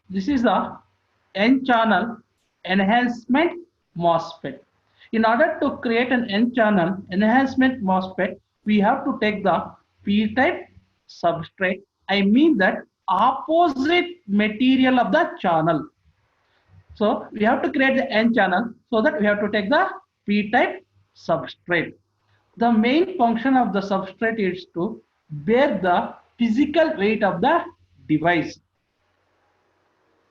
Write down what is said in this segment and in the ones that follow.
This is the N-channel enhancement MOSFET. In order to create an N-channel enhancement MOSFET, we have to take the P-type substrate. I mean that opposite material of the channel. So we have to create the N-channel, so that we have to take the P-type substrate. The main function of the substrate is to bear the physical weight of the device.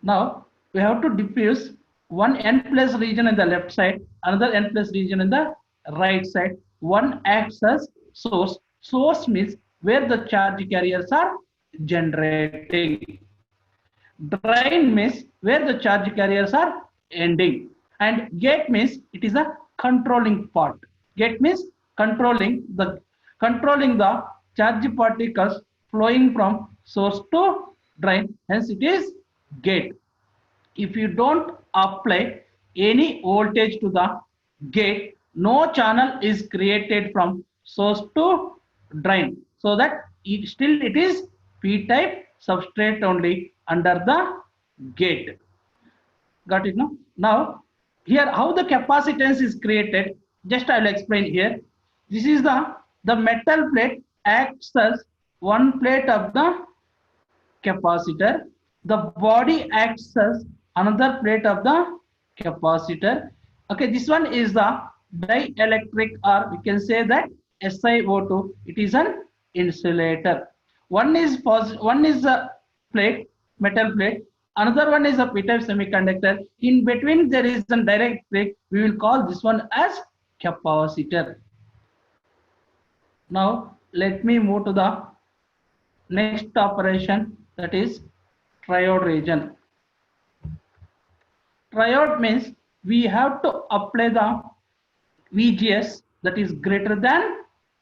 Now we have to diffuse one n plus region in the left side, another n plus region in the right side. One acts as source. Source means where the charge carriers are generating. Drain means where the charge carriers are ending. And gate means it is a controlling part. Gate means controlling the charge particles flowing from source to drain. Hence it is gate. If you don't apply any voltage to the gate, no channel is created from source to drain. So that it is P-type substrate only under the gate. Got it? No? Now, here how the capacitance is created, just I will explain here. This is the metal plate acts as one plate of the capacitor. The body acts as another plate of the capacitor. Okay, this one is the dielectric, or we can say that SiO2. It is an insulator. One is a plate, metal plate. Another one is a P-type semiconductor. In between there is a dielectric. We will call this one as capacitor. Now let me move to the next operation, that is triode region. Triode means we have to apply the VGS that is greater than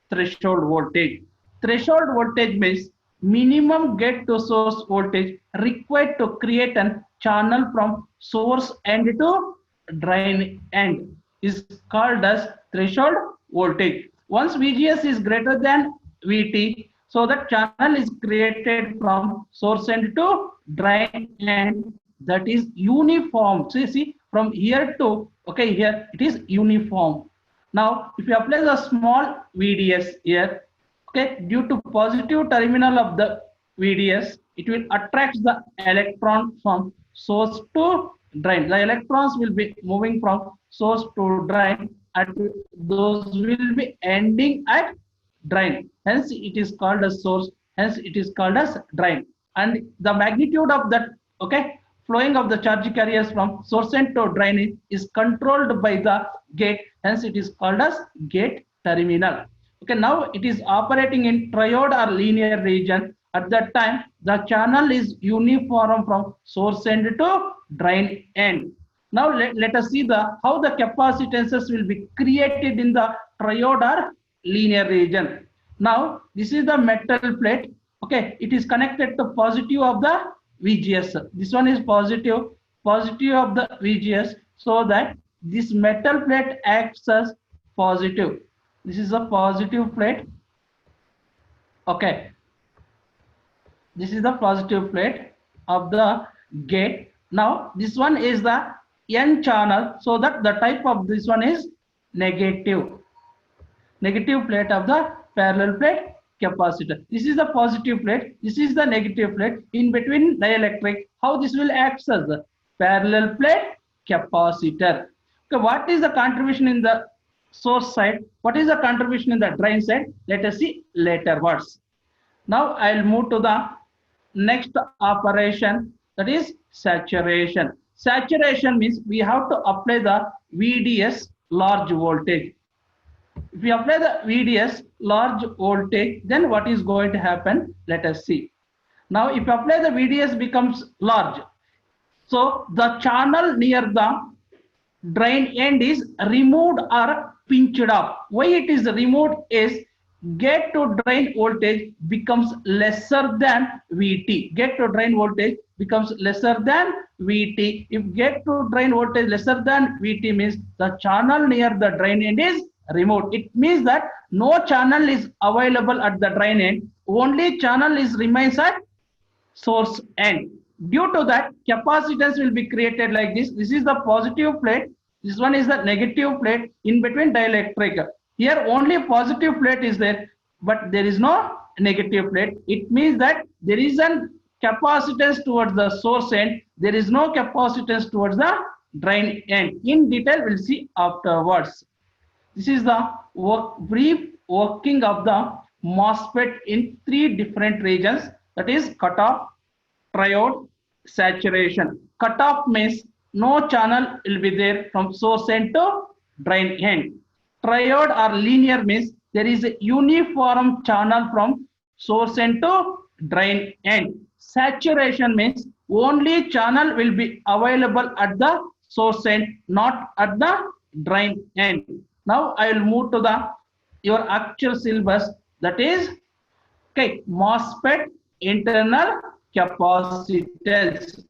threshold voltage. Threshold voltage means minimum gate to source voltage required to create a channel from source end to drain end is called as threshold voltage. Once VGS is greater than VT, so that channel is created from source end to drain end, that is uniform. So you see from here to, okay, here it is uniform. Now if you apply the small VDS here, okay, due to positive terminal of the VDS, it will attract the electron from source to drain. The electrons will be moving from source to drain, and those will be ending at drain. Hence it is called as source, hence it is called as drain. And the magnitude of that, okay, flowing of the charge carriers from source end to drain is controlled by the gate, hence it is called as gate terminal. Okay, now it is operating in triode or linear region. At that time the channel is uniform from source end to drain end. Now let us see how the capacitances will be created in the triode or linear region. Now this is the metal plate. Okay, it is connected to positive of the VGS. This one is positive of the VGS, so that this metal plate acts as positive. This is a positive plate. Okay, this is the positive plate of the gate. Now this one is the N channel, so that the type of this one is negative plate of the parallel plate capacitor. This is the positive plate, this is the negative plate. In between dielectric, how this will act as the parallel plate capacitor. Okay, what is the contribution in the source side? What is the contribution in the drain side? Let us see later words. Now I'll move to the next operation, that is saturation. Saturation means we have to apply the VDS large voltage. If we apply the VDS large voltage, then what is going to happen? Let us see. Now if you apply the VDS becomes large, so the channel near the drain end is removed or pinched up. Why it is removed is gate to drain voltage becomes lesser than VT. Gate to drain voltage becomes lesser than VT. If gate to drain voltage lesser than VT means the channel near the drain end is removed. It means that no channel is available at the drain end. Only channel is remains at source end. Due to that, capacitance will be created like this. This is the positive plate. This one is the negative plate in between dielectric. Here only positive plate is there, but there is no negative plate. It means that there is a capacitance towards the source end. There is no capacitance towards the drain end. In detail, we'll see afterwards. This is the brief working of the MOSFET in three different regions, that is cutoff, triode, saturation. Cutoff means no channel will be there from source end to drain end. Triode or linear means there is a uniform channel from source end to drain end. Saturation means only channel will be available at the source end, not at the drain end. Now I will move to the your actual syllabus, that is okay, MOSFET internal capacitance.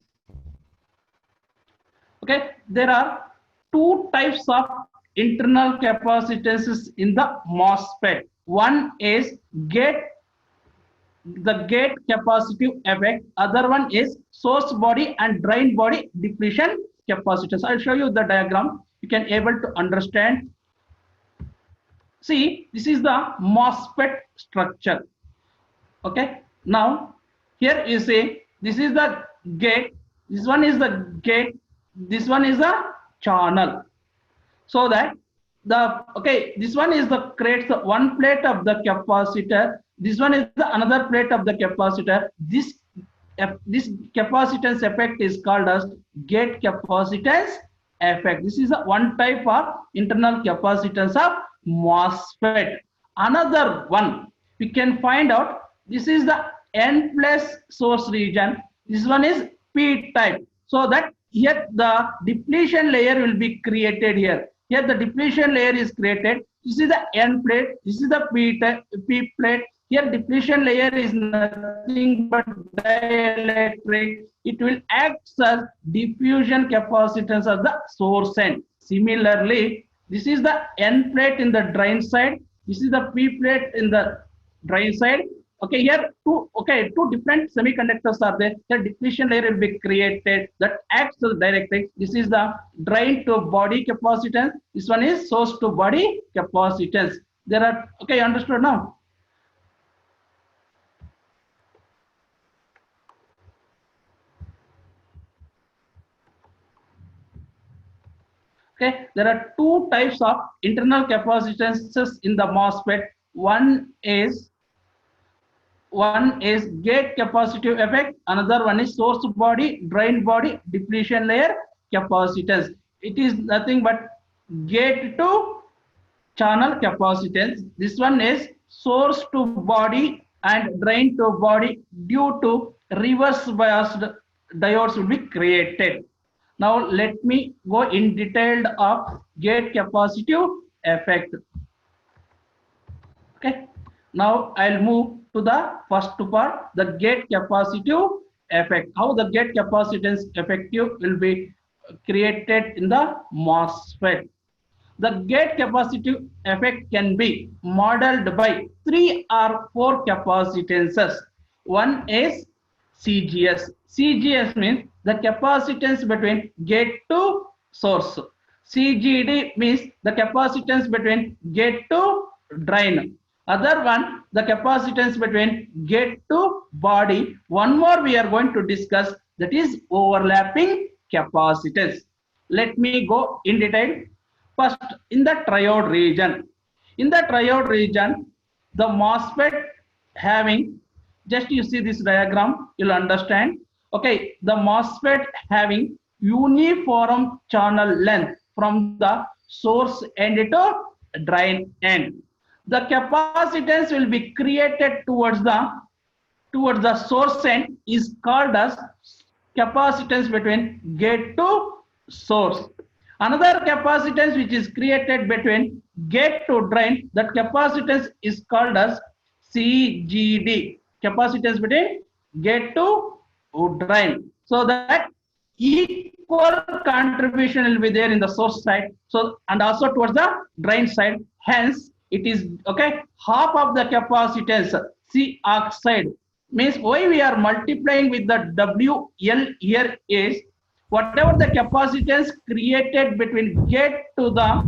Okay, there are two types of internal capacitances in the MOSFET. One is the gate capacitive effect. Other one is source body and drain body depletion capacitance. I'll show you the diagram. You can able to understand. See, this is the MOSFET structure. Okay, now here you see this is the gate, this one is the gate, this one is the channel. So that the this one is the creates the one plate of the capacitor, this one is the another plate of the capacitor. This capacitance effect is called as gate capacitance effect. This is a one type of internal capacitance of MOSFET. Another one we can find out, this is the N plus source region. This one is P type. So that here the depletion layer will be created here. Here the depletion layer is created. This is the N plate. This is the P plate. Here depletion layer is nothing but dielectric. It will act as diffusion capacitance of the source end. Similarly, this is the N plate in the drain side. This is the P plate in the drain side. Okay, here two different semiconductors are there. The depletion layer will be created that acts as dielectric. This is the drain to body capacitance. This one is source to body capacitance. There are understood now. Okay, there are two types of internal capacitances in the MOSFET. One is gate capacitive effect, another one is source body, drain body, depletion layer capacitance. It is nothing but gate to channel capacitance. This one is source to body and drain to body. Due to reverse biased diodes will be created. Now let me go in detail of gate capacitive effect. Okay, now I'll move to the first part, the gate capacitive effect. How the gate capacitance effective will be created in the MOSFET. The gate capacitive effect can be modeled by 3 or 4 capacitances. One is CGS. CGS means the capacitance between gate to source. CGD means the capacitance between gate to drain. Other one, the capacitance between gate to body. One more we are going to discuss, that is overlapping capacitance. Let me go in detail. First, in the triode region. In the triode region, the MOSFET having, just you see this diagram, you'll understand. Okay, the MOSFET having uniform channel length from the source end to drain end. The capacitance will be created towards the source end is called as capacitance between gate to source. Another capacitance which is created between gate to drain, that capacitance is called as CGD, capacitance between gate to drain. So that equal contribution will be there in the source side, so and also towards the drain side. Hence it is half of the capacitance C oxide Means why we are multiplying with the WL here is whatever the capacitance created between gate to the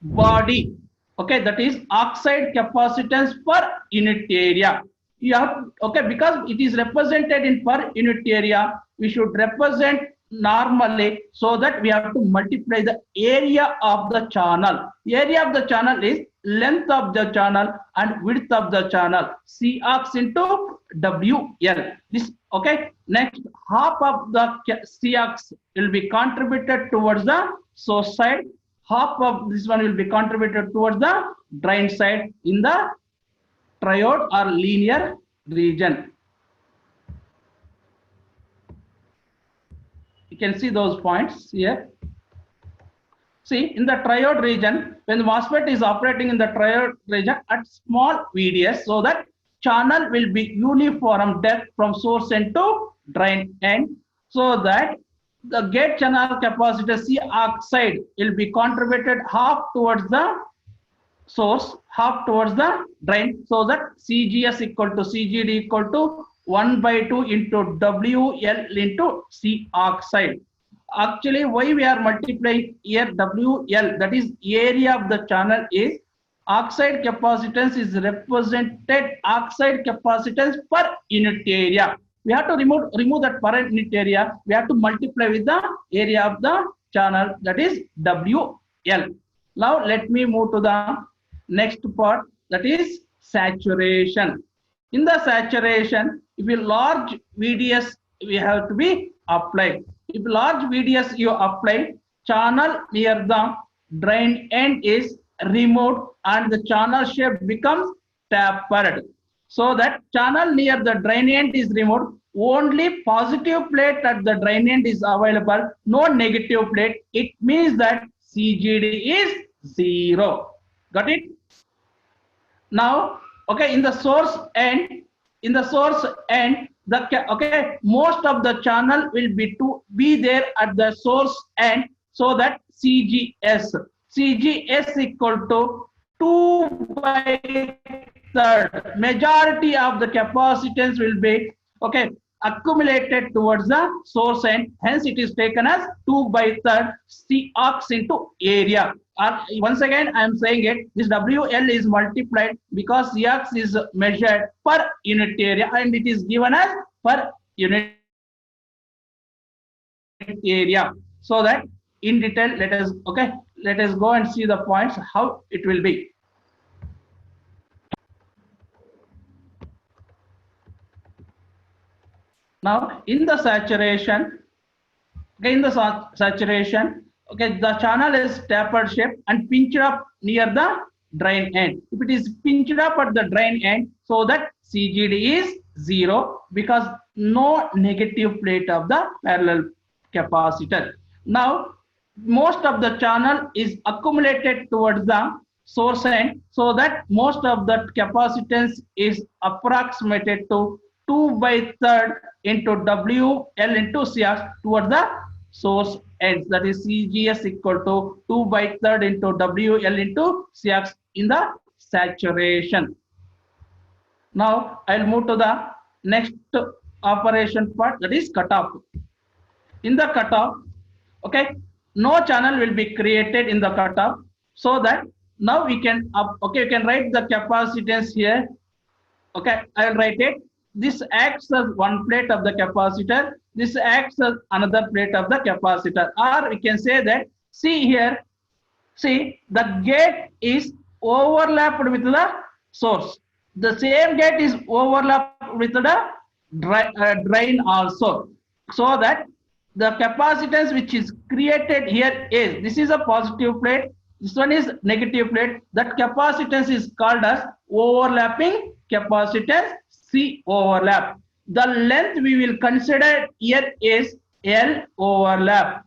body, okay, that is oxide capacitance per unit area. You have, okay, because it is represented in per unit area, we should represent normally, so that we have to multiply the area of the channel. Area of the channel is length of the channel and width of the channel, Cox into WL. This, okay. Next, half of the Cox will be contributed towards the source side, half of this one will be contributed towards the drain side in the triode or linear region. You can see those points here. See, in the triode region, when the MOSFET is operating in the triode region at small VDS, so that channel will be uniform depth from source end to drain end, so that the gate channel capacitor C oxide will be contributed half towards the source, half towards the drain, so that CGS equal to CGD equal to 1/2 into WL into C oxide. Actually, why we are multiplying here WL, that is area of the channel, is oxide capacitance is represented oxide capacitance per unit area. We have to remove that per unit area. We have to multiply with the area of the channel, that is WL. Now let me move to the next part, that is saturation. In the saturation, if a large VDS we have to be applied. If large VDS you apply, channel near the drain end is removed and the channel shape becomes tapered. So that channel near the drain end is removed, only positive plate at the drain end is available, no negative plate. It means that CGD is 0. Got it? Now, okay, in the source end, okay, most of the channel will be there at the source end, so that CGS equal to 2/3. Majority of the capacitance will be, okay, accumulated towards the source end, hence it is taken as 2/3 Cox into area. Once again I am saying it, this WL is multiplied because Cox is measured per unit area and it is given as per unit area. So that in detail, let us go and see the points how it will be. Now in the saturation, okay, the channel is tapered shape and pinched up near the drain end. If it is pinched up at the drain end, so that CGD is 0 because no negative plate of the parallel capacitor. Now most of the channel is accumulated towards the source end, so that most of the capacitance is approximated to 2/3 into WL into Cox towards the source ends, that is CGS equal to 2/3 into WL into Cox in the saturation. Now I'll move to the next operation part, that is cutoff. In the cutoff, okay, no channel will be created in the cutoff, so that now we can okay, you can write the capacitance here. Okay, I'll write it. This acts as one plate of the capacitor, this acts as another plate of the capacitor, or we can say that, see here, see the gate is overlapped with the source, the same gate is overlapped with the drain also, so that the capacitance which is created here is, this is a positive plate, this one is negative plate, that capacitance is called as overlapping capacitance, C overlap. The length we will consider here is L overlap.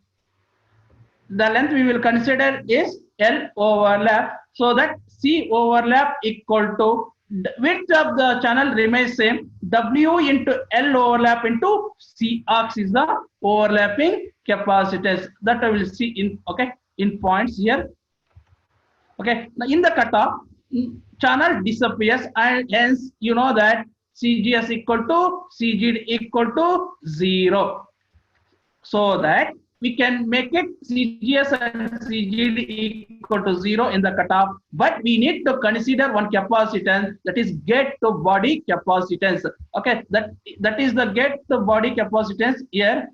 The length we will consider is L overlap, so that C overlap equal to width of the channel remains same, W into L overlap into Cox is the overlapping capacitance. That I will see in, okay, in points here. Okay, now in the cutoff, channel disappears and hence you know that CGS equal to CGD equal to 0. So that we can make it CGS and CGD equal to 0 in the cutoff, but we need to consider one capacitance, that is gate to body capacitance. Okay, that is the gate to body capacitance. Here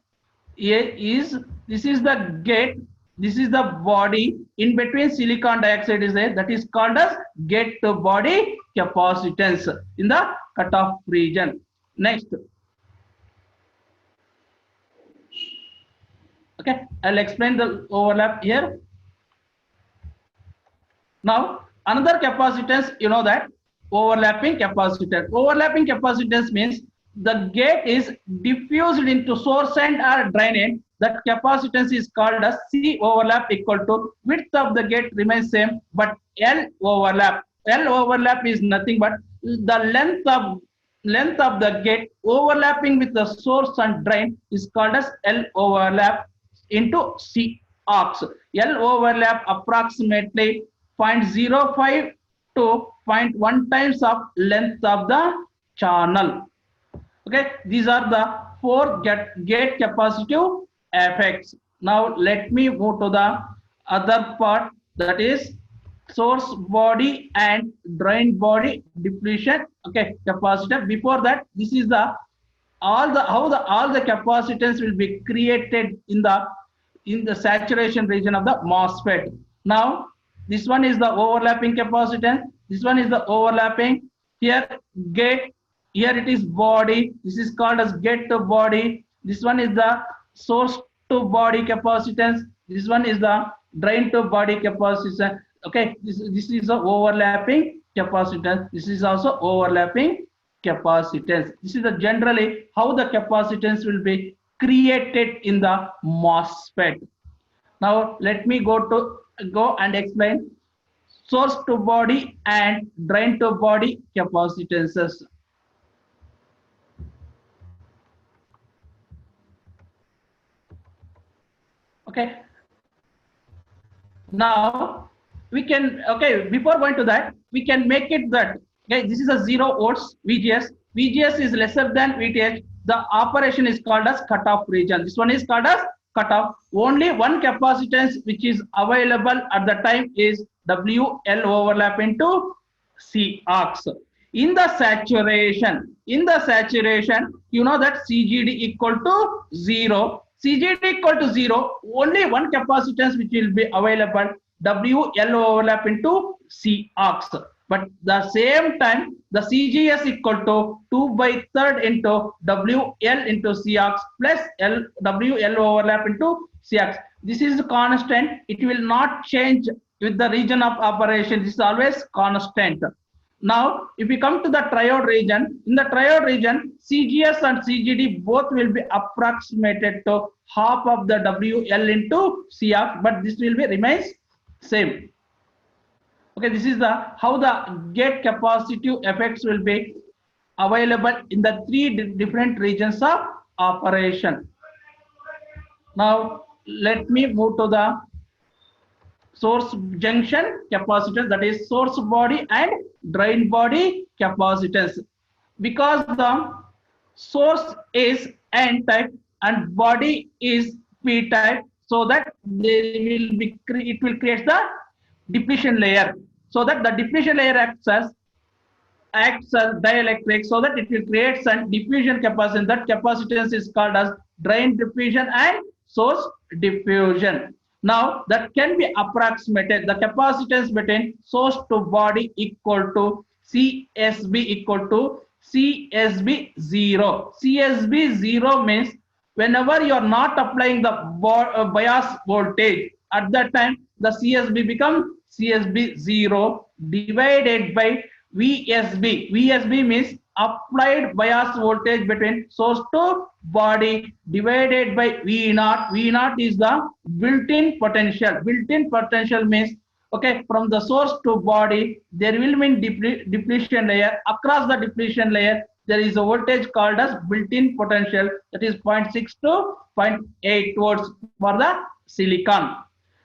is, this is the gate, this is the body, in between silicon dioxide is there, that is called as gate to body capacitance in the cutoff region. Next, okay, I'll explain the overlap here. Now, another capacitance, you know that overlapping capacitance. Overlapping capacitance means the gate is diffused into source and or drain end. That capacitance is called as C overlap equal to width of the gate remains same, but L overlap. L overlap is nothing but the length of the gate overlapping with the source and drain is called as L overlap into C arcs. L overlap approximately 0.05 to 0.1 times of length of the channel. Okay, these are the four gate capacitive effects. Now let me move to the other part, that is source body and drain body depletion. Okay, capacitor. Before that, this is the all the capacitance will be created in the saturation region of the MOSFET. Now this one is the overlapping capacitance, this one is the overlapping, here gate, here it is body, this is called as gate to body, this one is the source to body capacitance, this one is the drain to body capacitance. Okay, this is the overlapping capacitance, this is also overlapping capacitance. This is the generally how the capacitance will be created in the MOSFET. Now let me go and explain source to body and drain to body capacitances. Okay, now we can, okay, before going to that, we can make it that, okay, this is a 0 volts VGS. VGS is lesser than VTH. The operation is called as cutoff region. This one is called as cutoff. Only one capacitance which is available at the time is WL overlap into C arcs. In the saturation, you know that CGD equal to 0. CGD equal to 0, only one capacitance which will be available, WL overlap into C arcs. But the same time, the CGS equal to 2/3 into WL into C arcs plus WL overlap into C arcs. This is constant. It will not change with the region of operation. This is always constant. Now, if we come to the triode region, in the triode region, CGS and CGD both will be approximated to half of the WL into C arcs, but this will be remains same. Okay, this is the how the gate capacitive effects will be available in the three different regions of operation. Now let me move to the source junction capacitance, that is source body and drain body capacitance. Because the source is N type and body is P type, so that it will create the depletion layer, so that the depletion layer acts as dielectric, so that it will create some diffusion capacitance. That capacitance is called as drain diffusion and source diffusion. Now that can be approximated, the capacitance between source to body equal to CSB equal to CSB 0. CSB 0 means whenever you are not applying the bias voltage, at that time the CSB becomes CSB 0 divided by VSB. VSB means applied bias voltage between source to body divided by V naught. V naught is the built-in potential. Built-in potential means, okay, from the source to body there will be depletion layer. Across the depletion layer there is a voltage called as built-in potential, that is 0.6 to 0.8 volts for the silicon.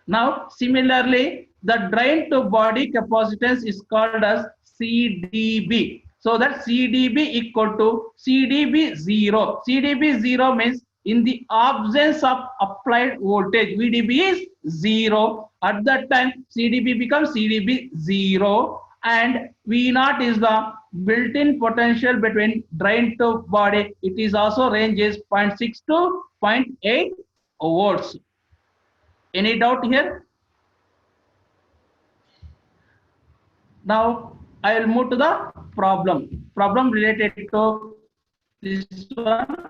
Now similarly, the drain to body capacitance is called as CDB. So that CdB equal to CdB 0. CdB 0 means in the absence of applied voltage, VDB is 0. At that time, CdB becomes CdB 0, and V0 is the built-in potential between drain to body. It is also ranges 0.6 to 0.8 volts. Any doubt here? Now I will move to the problem related to this one.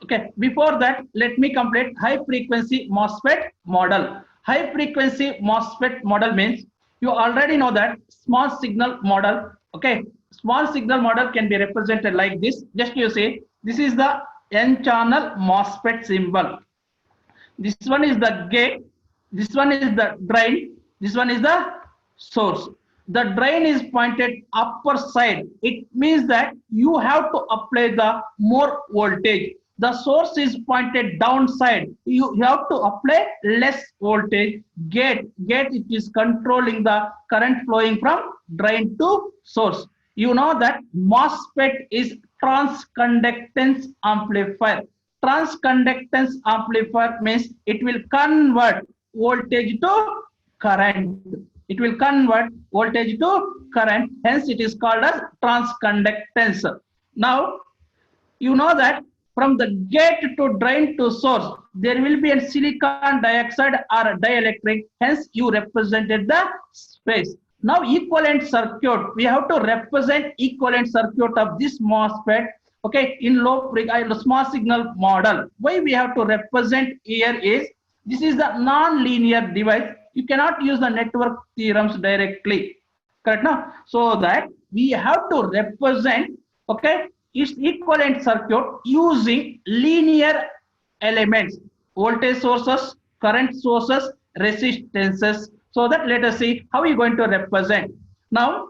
Okay, before that, let me complete high frequency MOSFET model. High frequency MOSFET model means you already know that small signal model. Okay, small signal model can be represented like this. Just you see, this is the N channel MOSFET symbol. This one is the gate, this one is the drain, this one is the source. The drain is pointed upper side. It means that you have to apply the more voltage. The source is pointed downside. You have to apply less voltage. Gate it is controlling the current flowing from drain to source. You know that MOSFET is transconductance amplifier. Transconductance amplifier means it will convert voltage to current. It will convert voltage to current. Hence, it is called as transconductance. Now, you know that from the gate to drain to source, there will be a silicon dioxide or dielectric. Hence, you represented the space. Now, equivalent circuit. We have to represent equivalent circuit of this MOSFET. Okay, in small signal model. Why we have to represent here is this is the non-linear device. You cannot use the network theorems directly. Correct now? So that we have to represent, okay, its equivalent circuit using linear elements, voltage sources, current sources, resistances. So that let us see how we are going to represent. Now,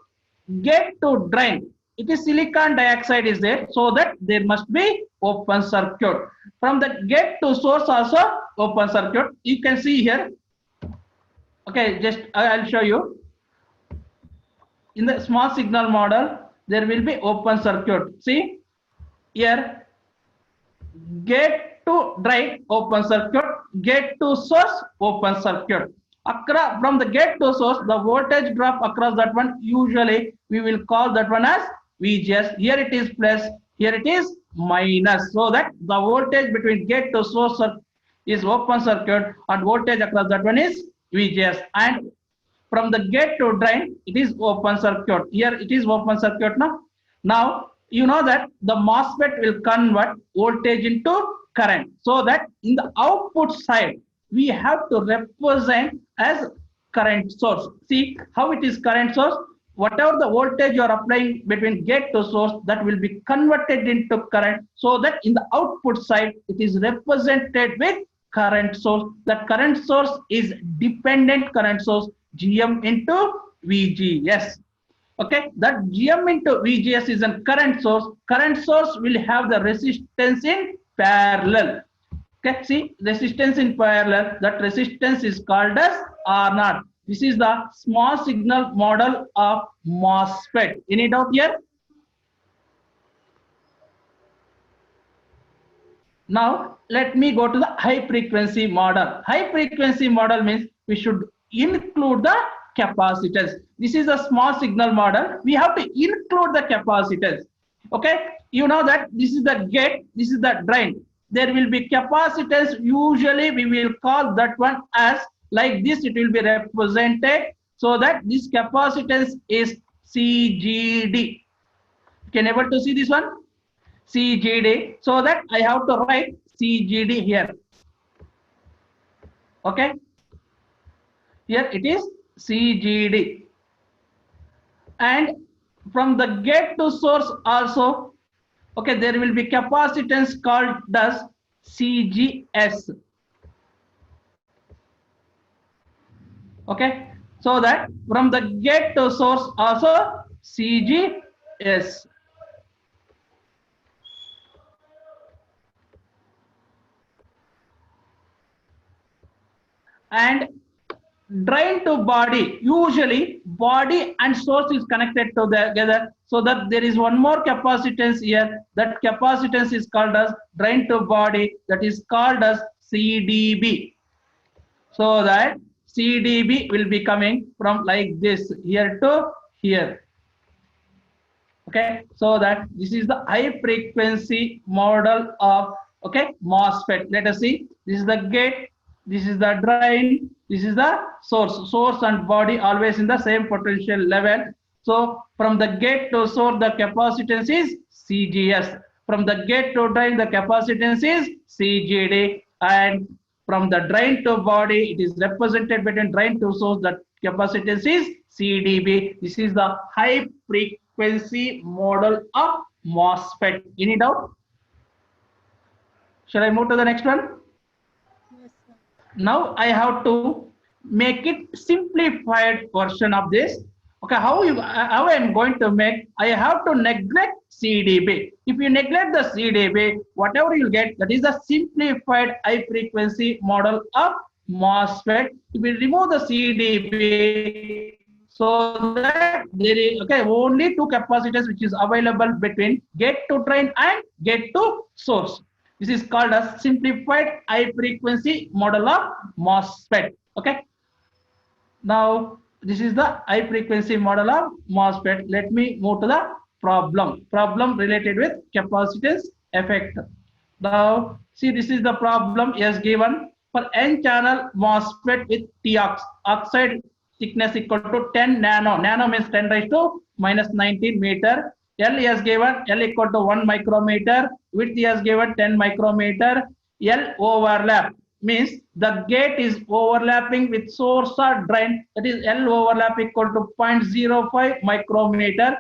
gate to drain. It is silicon dioxide is there, so that there must be open circuit. From the gate to source also open circuit. You can see here. Okay, just I'll show you. In the small signal model, there will be open circuit. See here, gate to drain open circuit, gate to source open circuit. From the gate to source, the voltage drop across that one, usually we will call that one as VGS. Here it is plus, here it is minus. So that the voltage between gate to source is open circuit and voltage across that one is VGS. And from the gate to drain, it is open circuit. Here it is open circuit now. Now, you know that the MOSFET will convert voltage into current. So that in the output side, we have to represent as current source. See how it is current source. Whatever the voltage you are applying between gate to source, that will be converted into current, so that in the output side, it is represented with current source. That current source is dependent current source, GM into VGS. Okay, that GM into VGS is a current source. Current source will have the resistance in parallel. Okay, see resistance in parallel. That resistance is called as R0. This is the small signal model of MOSFET. Any doubt here? Now, let me go to the high frequency model. High frequency model means we should include the capacitance. This is a small signal model. We have to include the capacitance. Okay, you know that this is the gate, this is the drain. There will be capacitance. Usually, we will call that one as like this. It will be represented so that this capacitance is CGD. Can you able to see this one? CGD. So that I have to write CGD here. Okay. Here it is CGD. And from the gate to source also, okay, there will be capacitance called as CGS. Okay, so that from the gate to source also CGS. And drain to body, usually body and source is connected together, so that there is one more capacitance here. That capacitance is called as drain to body, that is called as CDB. So that CDB will be coming from like this, here to here. Okay, so that this is the high frequency model of, okay, MOSFET. Let us see. This is the gate, this is the drain, this is the source. Source and body always in the same potential level. So from the gate to source, the capacitance is CGS. From the gate to drain, the capacitance is CGD. And from the drain to body, it is represented between drain to source, the capacitance is CDB. This is the high frequency model of MOSFET. Any doubt? Shall I move to the next one? Yes, sir. Now I have to make it simplified version of this. Okay, how I am going to make? I have to neglect CDB. If you neglect the CDB, whatever you get, that is the simplified high frequency model of MOSFET. If we remove the CDB, so that there is, okay, only two capacitors which is available between gate to drain and gate to source. This is called as simplified high frequency model of MOSFET. Okay. Now this is the high frequency model of MOSFET. Let me move to the problem. Problem related with capacitance effect. Now see, this is the problem as given. For N channel MOSFET with T oxide thickness equal to 10 nano. Nano means 10 raised to minus 19 meter. L is given, L equal to 1 micrometer. Width is given 10 micrometer. L overlap means the gate is overlapping with source or drain. That is L overlap equal to 0.05 micrometer.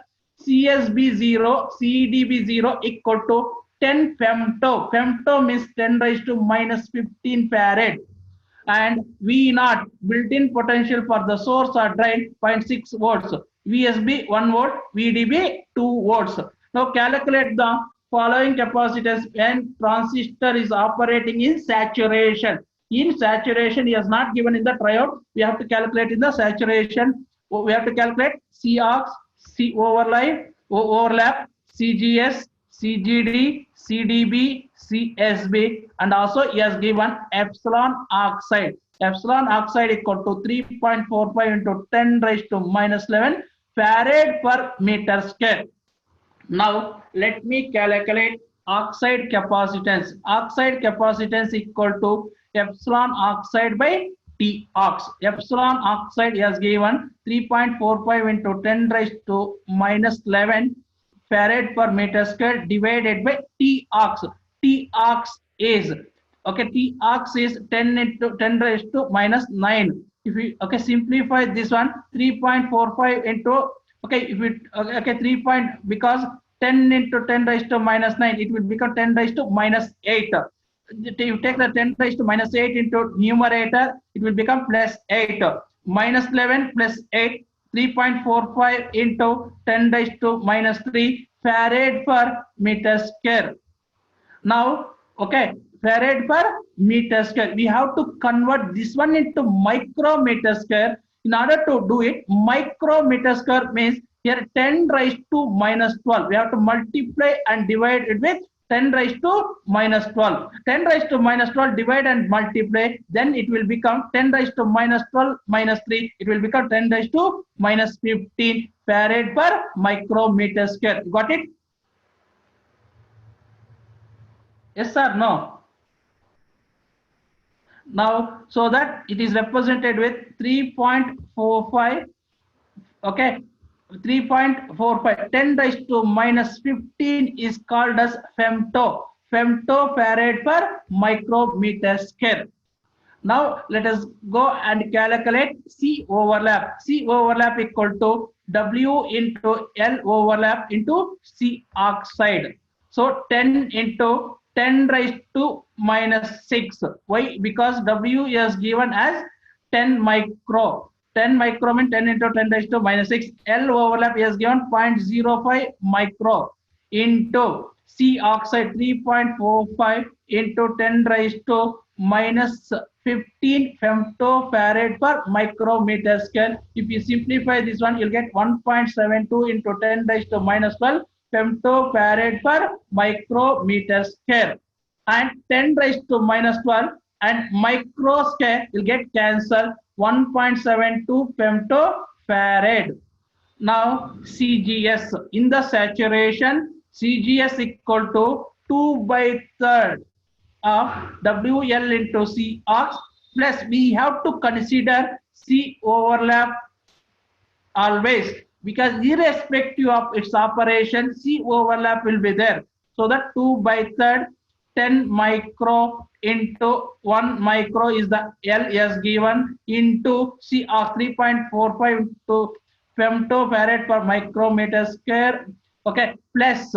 CSB 0, CDB 0 equal to 10 femto. Femto means 10 raised to minus 15 farad. And V naught, built-in potential for the source or drain, 0.6 volts. VSB 1 volt, VDB 2 volts. Now calculate the following capacitance when transistor is operating in saturation. In saturation, he has not given in the triode. We have to calculate in the saturation. We have to calculate Cox, C overlap, CGS, CGD, CDB, CSB, and also he has given epsilon oxide. Epsilon oxide equal to 3.45 into 10 raised to minus 11 farad per meter square. Now let me calculate oxide capacitance. Oxide capacitance equal to epsilon oxide by T ox. Epsilon oxide is given 3.45 into 10 raised to minus 11 farad per meter square divided by T ox. T ox is, okay, T ox is 10 into 10 raised to minus 9. If we, okay, simplify this one, 3.45 into, okay, if we, okay, 3 point, because 10 into 10 raised to minus 9, it will become 10 raised to minus 8. You take the 10 raised to minus 8 into numerator, it will become plus 8. Minus 11 plus 8, 3.45 into 10 raised to minus 3 farad per meter square. Now, okay, farad per meter square. We have to convert this one into micrometer square. In order to do it, micrometer square means here 10 raised to minus 12. We have to multiply and divide it with 10 raised to minus 12. 10 raised to minus 12, divide and multiply. Then it will become 10 raised to minus 12 minus 3. It will become 10 raised to minus 15 farad per micrometer square. Got it? Yes or no? Now, so that it is represented with 3.45, okay, 3.45, 10 raised to minus 15 is called as femto, femtofarad per micrometer square. Now, let us go and calculate C overlap. C overlap equal to W into L overlap into C oxide. So, 10 into 10 raised to minus 6. Why? Because W is given as 10 micro. 10 micro means 10 into 10 raised to minus 6. L overlap is given 0.05 micro into C oxide 3.45 into 10 raised to minus 15 femtofarad per micrometer square. If you simplify this one, you'll get 1.72 into 10 raised to minus 12 femtofarad per micrometer square. And 10 raised to minus 12 and micro square will get cancelled, 1.72 femtofarad. Now CGS in the saturation, CGS equal to 2/3 of WL into C ox, plus we have to consider C overlap always, because irrespective of its operation, C overlap will be there. So that 2/3 10 micro into 1 micro is the LS given into C of 3.45 into femtofarad per micrometer square, okay, plus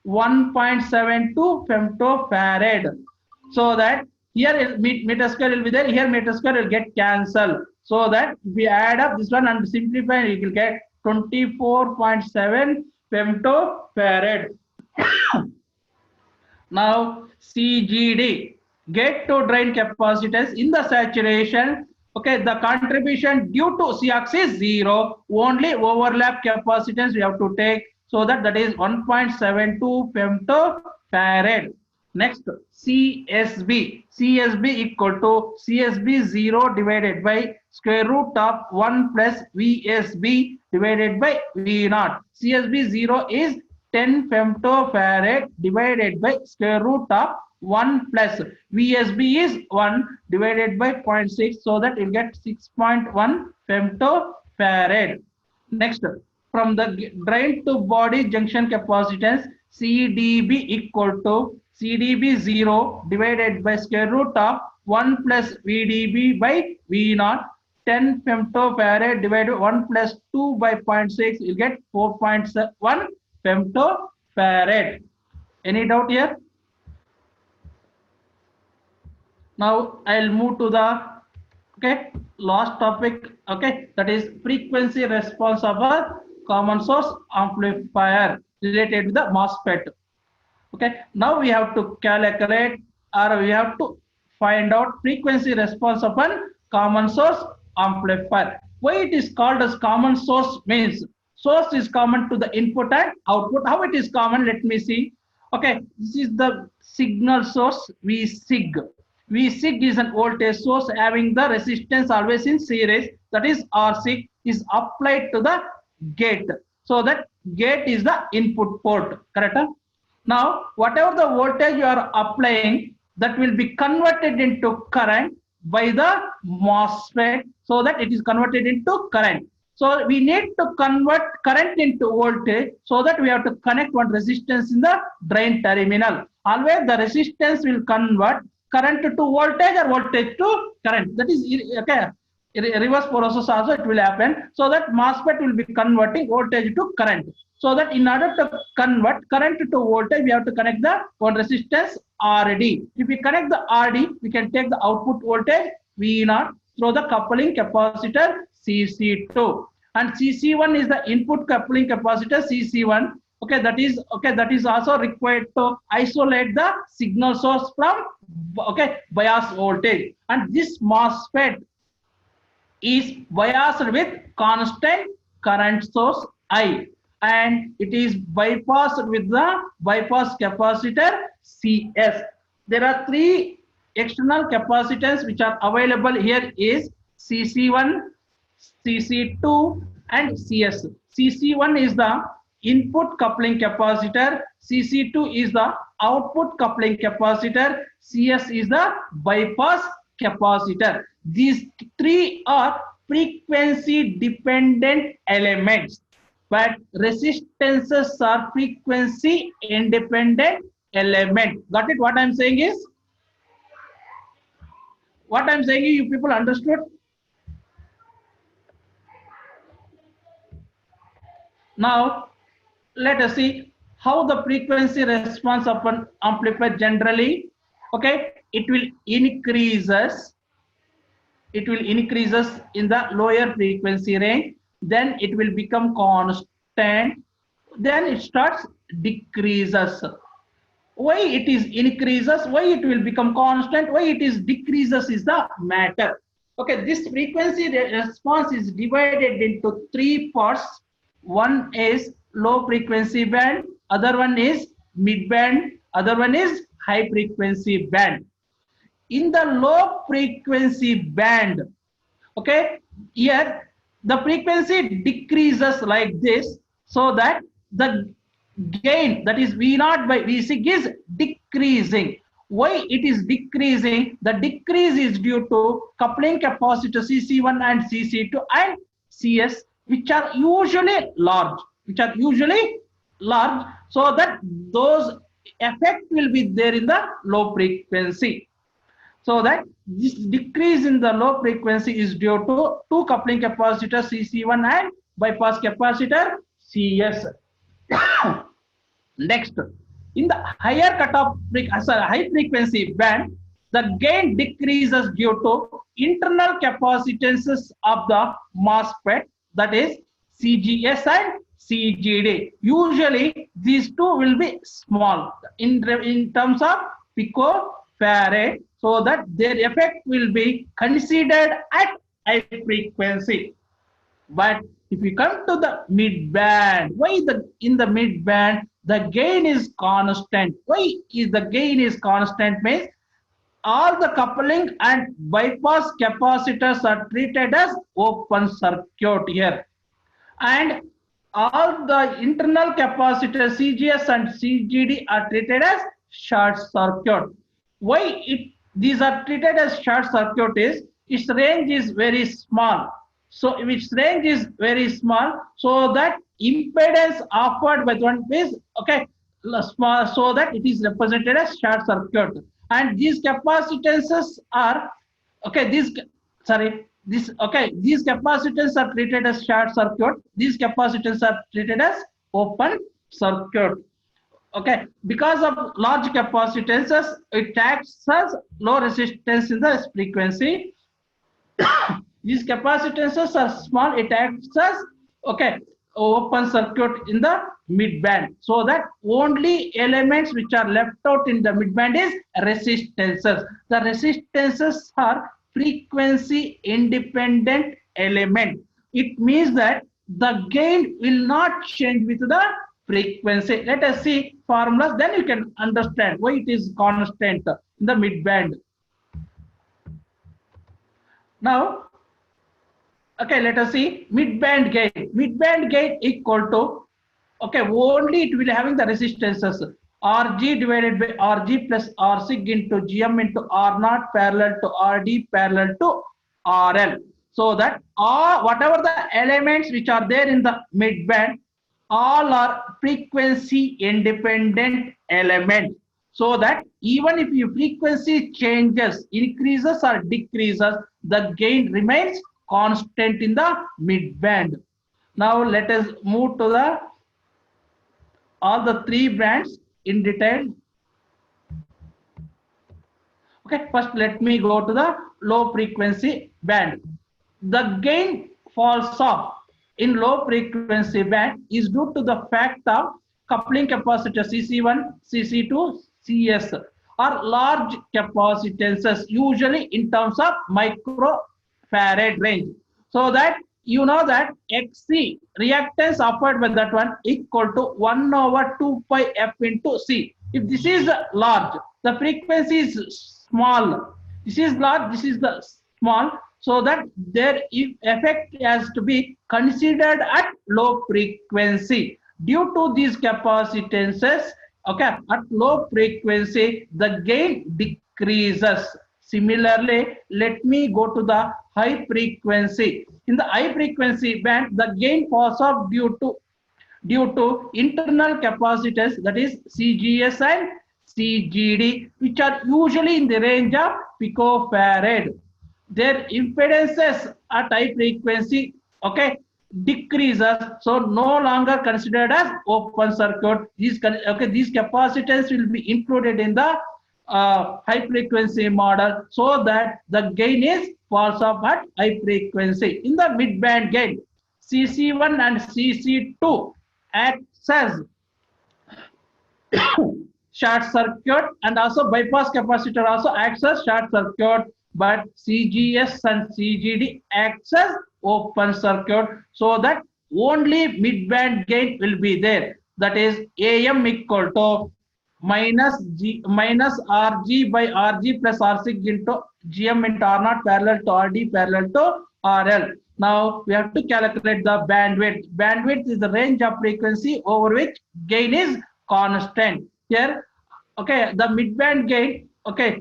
1.72 femtofarad. So that here meter square will be there, here meter square will get cancelled. So that if we add up this one and simplify, you will get 24.7 femtofarad. Now CGD, get to drain capacitance in the saturation. Okay, the contribution due to CX is 0. Only overlap capacitance we have to take. So that is 1.72 femtofarad. Next, CSB. CSB equal to CSB 0 divided by square root of 1 plus VSB divided by V0. CSB 0 is 10 femtofarad divided by square root of 1 plus VSB is 1 divided by 0.6, so that you get 6.1 femtofarad. Next, from the drain to body junction capacitance, CDB equal to CDB 0 divided by square root of 1 plus VDB by V0. 10 femtofarad divided by 1 plus 2 by 0.6, you'll get 4.1 femtofarad. Any doubt here? Now I'll move to the last topic, that is frequency response of a common source amplifier related to the MOSFET. Now we have to calculate, or we have to find out frequency response of a common source amplifier. Why it is called as common source means source is common to the input and output. How it is common? Let me see. This is the signal source VSIG. VSIG is an voltage source having the resistance always in series, that is RSIG, is applied to the gate. So that gate is the input port, correct? Now, whatever the voltage you are applying, that will be converted into current by the MOSFET, so that it is converted into current. So we need to convert current into voltage, so that we have to connect one resistance in the drain terminal. Always the resistance will convert current to voltage or voltage to current. That is reverse process also it will happen. So that MOSFET will be converting voltage to current. So that in order to convert current to voltage, we have to connect the one resistance RD. If we connect the RD, we can take the output voltage V0 through the coupling capacitor CC2, and CC1 is the input coupling capacitor CC1. That is also required to isolate the signal source from bias voltage, and this MOSFET is biased with constant current source I, and it is bypassed with the bypass capacitor CS. There are three external capacitors which are available here is CC1, CC2 and CS. CC1 is the input coupling capacitor, CC2 is the output coupling capacitor, CS is the bypass capacitor. These three are frequency dependent elements, but resistances are frequency independent element. Got it? What I'm saying is, you people understood? Now let us see how the frequency response of an amplifier generally, it will increases in the lower frequency range, then it will become constant, then it starts decreases. Why it is increases, why it will become constant, why it is decreases is the matter. Okay, this frequency response is divided into three parts. One is low frequency band, other one is mid band, other one is high frequency band. In the low frequency band, okay, here the frequency decreases like this, so that the gain, that is V naught by Vc, is decreasing. Why it is decreasing? The decrease is due to coupling capacitor Cc1 and Cc2 and Cs, which are usually large, so that those effect will be there in the low frequency. So that this decrease in the low frequency is due to two coupling capacitor Cc1 and bypass capacitor Cs. Next, in the higher cutoff high frequency band, the gain decreases due to internal capacitances of the MOSFET, that is CGS and CGD. Usually these two will be small in terms of picofarad, so that their effect will be considered at high frequency. But if you come to the mid band, why in the mid band the gain is constant? Why is the gain is constant? Means all the coupling and bypass capacitors are treated as open circuit here, and all the internal capacitors CGS and CGD are treated as short circuit. Why these are treated as short circuit is its range is very small. So its range is very small, so that impedance offered by one is okay small, so that it is represented as short circuit. And these capacitances are okay. These capacitors are treated as short circuit. These capacitors are treated as open circuit. Okay, because of large capacitances, it acts as low resistance in the frequency. These capacitances are small, it acts as okay open circuit in the mid band, so that only elements which are left out in the mid band is resistances. The resistances are frequency independent element. It means that the gain will not change with the frequency. Let us see formulas, then you can understand why it is constant in the mid band. Now, okay, let us see mid band gain. Mid band gain equal to, okay, only it will having the resistances Rg divided by Rg plus Rc into Gm into R0 parallel to Rd parallel to RL. So that whatever the elements which are there in the mid band, all are frequency independent elements. So that even if your frequency changes, increases or decreases, the gain remains constant in the mid band. Now let us move to the all the three bands in detail. Okay, first let me go to the low frequency band. The gain falls off in low frequency band is due to the fact of coupling capacitor Cc1, Cc2, Cs are large capacitances, usually in terms of microfarad range. So that you know that Xc reactance offered by that one equal to 1 over 2 pi f into C. If this is large, the frequency is small. This is large, this is the small, so that their effect has to be considered at low frequency. Due to these capacitances, okay, at low frequency, the gain decreases. Similarly, let me go to the high frequency. In the high frequency band, the gain falls off due to internal capacitors, that is CGS and CGD, which are usually in the range of picofarad. Their impedances at high frequency, okay, decreases, so no longer considered as open circuit. These capacitance will be included in the high frequency model, so that the gain is falls off at high frequency. In the mid band gain, Cc1 and Cc2 acts as short circuit, and also bypass capacitor also acts as short circuit, but CGS and CGD acts as open circuit, so that only mid-band gain will be there. That is AM equal to minus RG by RG plus R6 into GM into R0 parallel to RD parallel to RL. Now we have to calculate the bandwidth. Bandwidth is the range of frequency over which gain is constant. Here, okay, the mid-band gain, okay,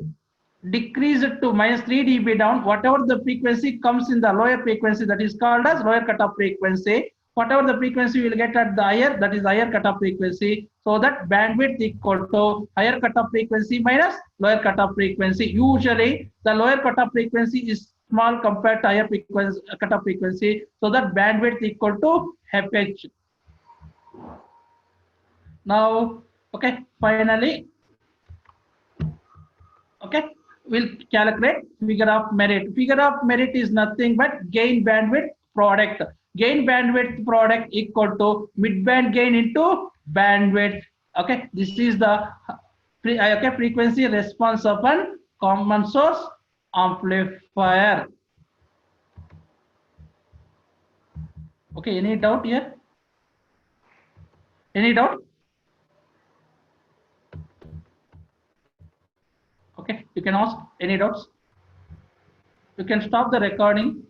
decrease it to minus 3 dB down. Whatever the frequency comes in the lower frequency, that is called as lower cutoff frequency. Whatever the frequency we will get at the higher, that is higher cutoff frequency. So that bandwidth equal to higher cutoff frequency minus lower cutoff frequency. Usually the lower cutoff frequency is small compared to higher frequency cutoff frequency. So that bandwidth equal to fH. Now, okay, finally, okay, we'll calculate figure of merit. Figure of merit is nothing but gain bandwidth product. Gain bandwidth product equal to mid-band gain into bandwidth. Okay, this is the okay, frequency response of a common source amplifier. Okay, any doubt here? Any doubt? Okay, you can ask any doubts. You can stop the recording.